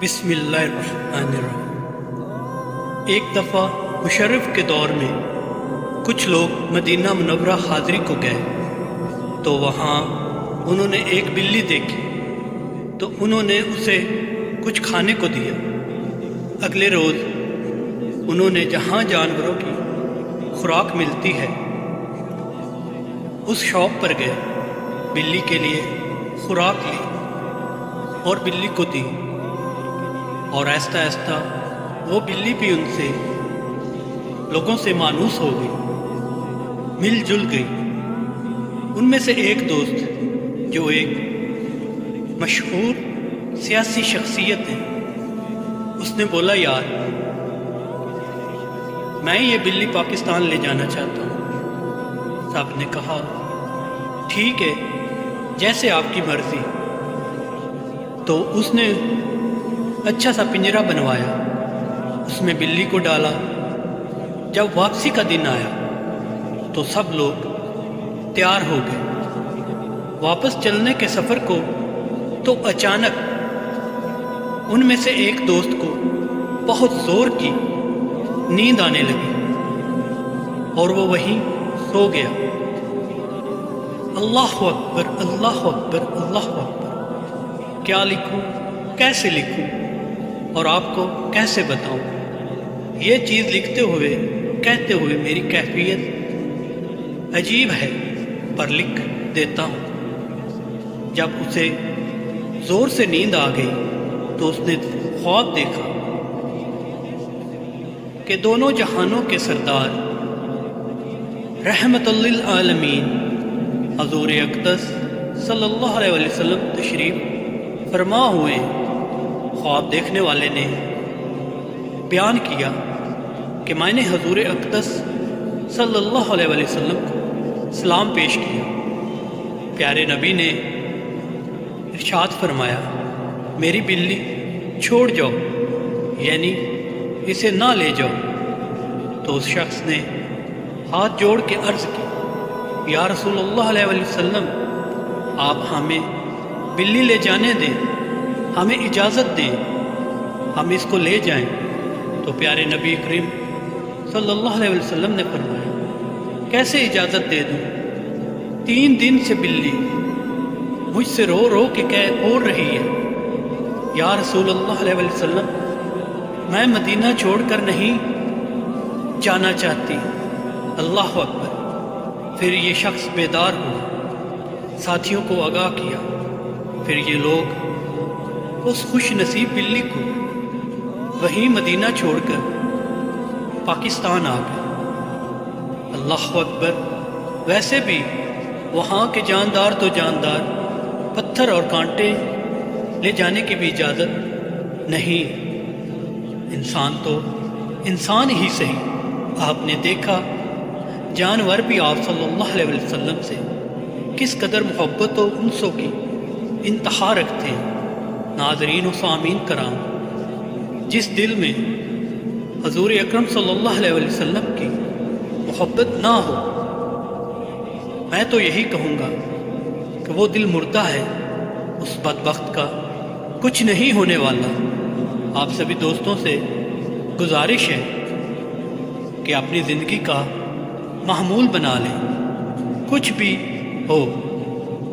بسم اللہ الرحمن الرحیم۔ ایک دفعہ مشرف کے دور میں کچھ لوگ مدینہ منورہ حاضری کو گئے تو وہاں انہوں نے ایک بلی دیکھی تو انہوں نے اسے کچھ کھانے کو دیا۔ اگلے روز انہوں نے جہاں جانوروں کی خوراک ملتی ہے اس شاپ پر گئے، بلی کے لیے خوراک لی اور بلی کو دی، اور آہستہ آہستہ وہ بلی بھی ان سے لوگوں سے مانوس ہو گئی، مل جل گئی۔ ان میں سے ایک دوست جو ایک مشہور سیاسی شخصیت ہے، اس نے بولا یار میں یہ بلی پاکستان لے جانا چاہتا ہوں۔ صاحب نے کہا ٹھیک ہے جیسے آپ کی مرضی۔ تو اس نے اچھا سا پنجرا بنوایا، اس میں بلی کو ڈالا۔ جب واپسی کا دن آیا تو سب لوگ تیار ہو گئے واپس چلنے کے سفر کو، تو اچانک ان میں سے ایک دوست کو بہت زور کی نیند آنے لگی اور وہ وہیں سو گیا۔ اللہ اکبر اللہ اکبر اللہ اکبر، کیا لکھوں کیسے لکھوں اور آپ کو کیسے بتاؤں؟ یہ چیز لکھتے ہوئے کہتے ہوئے میری کیفیت عجیب ہے، پر لکھ دیتا ہوں۔ جب اسے زور سے نیند آ گئی تو اس نے خواب دیکھا کہ دونوں جہانوں کے سردار رحمت للعالمین حضور اقدس صلی اللہ علیہ وسلم تشریف فرما ہوئے۔ خواب دیکھنے والے نے بیان کیا کہ میں نے حضور اقدس صلی اللہ علیہ وسلم کو سلام پیش کیا۔ پیارے نبی نے ارشاد فرمایا میری بلی چھوڑ جاؤ، یعنی اسے نہ لے جاؤ۔ تو اس شخص نے ہاتھ جوڑ کے عرض کی یا رسول اللہ علیہ وسلم، آپ ہمیں بلی لے جانے دیں، ہمیں اجازت دیں، ہم اس کو لے جائیں۔ تو پیارے نبی کریم صلی اللہ علیہ وسلم نے فرمایا کیسے اجازت دے دوں؟ 3 دن سے بلی مجھ سے رو رو کے بول رہی ہے یا رسول اللہ علیہ وسلم، میں مدینہ چھوڑ کر نہیں جانا چاہتی۔ اللہ اکبر۔ پھر یہ شخص بیدار ہوا، ساتھیوں کو آگاہ کیا، پھر یہ لوگ اس خوش نصیب بلی کو وہیں مدینہ چھوڑ کر پاکستان آ گئے۔ اللہ اکبر۔ ویسے بھی وہاں کے جاندار تو جاندار، پتھر اور کانٹے لے جانے کی بھی اجازت نہیں۔ انسان تو انسان ہی صحیح، آپ نے دیکھا جانور بھی آپ صلی اللہ علیہ وسلم سے کس قدر محبت و انسوں کی انتہا رکھتے ہیں۔ ناظرین و سامعین کرام، جس دل میں حضور اکرم صلی اللہ علیہ وسلم کی محبت نہ ہو، میں تو یہی کہوں گا کہ وہ دل مردہ ہے، اس بدبخت کا کچھ نہیں ہونے والا۔ آپ سبھی دوستوں سے گزارش ہے کہ اپنی زندگی کا معمول بنا لیں، کچھ بھی ہو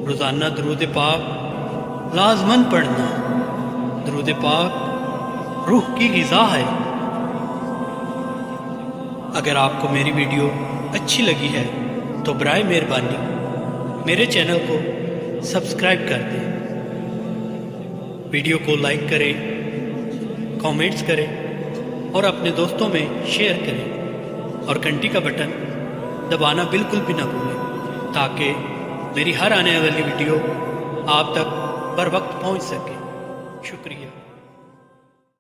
روزانہ درود پاک لازماً پڑھنا۔ درود پاک روح کی غذا ہے۔ اگر آپ کو میری ویڈیو اچھی لگی ہے تو برائے مہربانی میرے چینل کو سبسکرائب کر دیں، ویڈیو کو لائک کریں، کامنٹس کریں اور اپنے دوستوں میں شیئر کریں، اور گھنٹی کا بٹن دبانا بالکل بھی نہ بھولیں تاکہ میری ہر آنے والی ویڈیو آپ تک بر وقت پہنچ سکے۔ شکریہ۔